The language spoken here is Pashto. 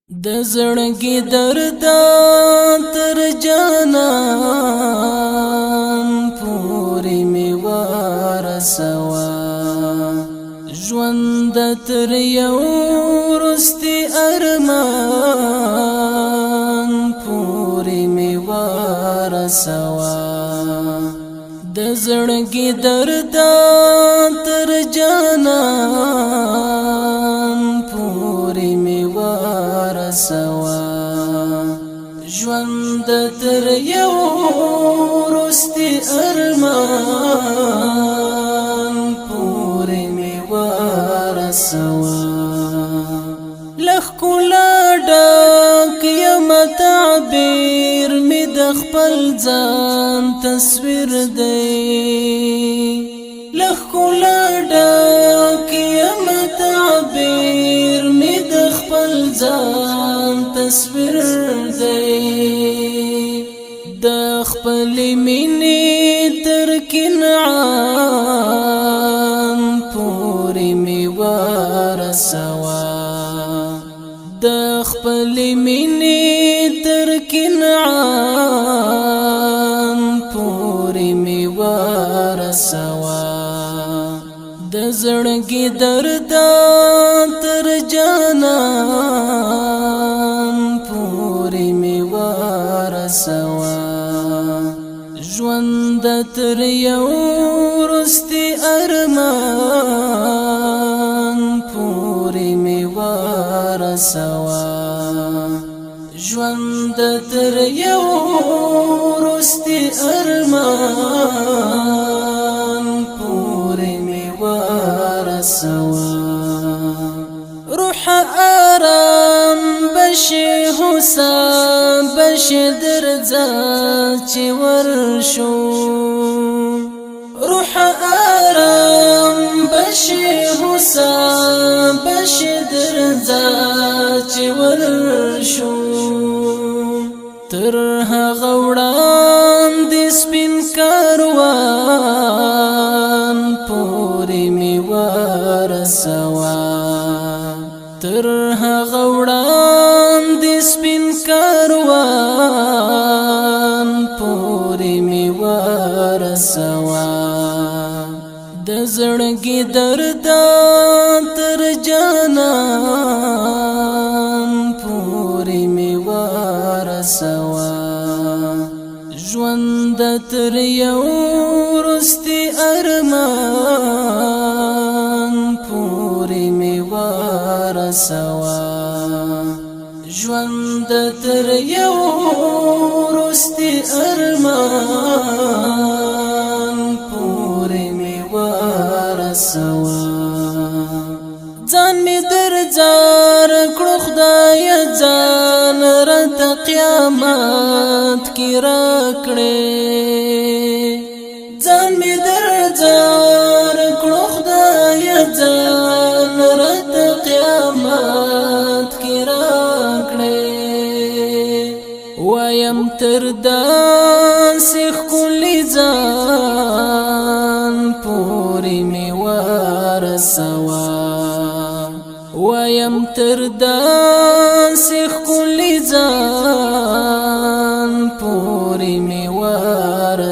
د زړګي درد تر جانان پورې می ورسوا ژوند تر یو رستي ارمان پورې می ورسوا د زړګي درد تر جانان پورې می ورسوا ژوند تر یو رستي ارمان پورې می ورسوا لخکلا ډک یم تعبیر می د خپل ځان تصویر دی لخکلا ډک یم تعبیر می د خپل ځان تصویر دی د خپل مینې تر کنعان پورې می ورسوا د خپل مینې تر کنعان پورې می ورسوا د زړګي درد تر جانان پورې می ورسوا ژوند تر یو رستي ارمان پورې می ورسوا ژوند تر یو رستي ارمان پورې می ورسوا روح آرام بشي حسام بشي درځه چې ورشو روح آرام بشي حسام بشي درځه چې ورشو تر هغه وړاندې سپین کاروان پورې می ورسوا تر هغه وړاندې سپین کاروان پورې می ورسوا د زړګي درد تر جانان پورې می ورسوا ژوند تر یو رستي ارمان پورې می ورسوا ژوند تر یو رستي ارمان پورې می ورسوا ځان می درځار کړو خدای ځان رات قیامت کې راکړې ځان می درځار کړو خدای ځان رات قیامت کې راکړې وایم تر داسې ښکلي ځان پورې می ورسوا وایم تر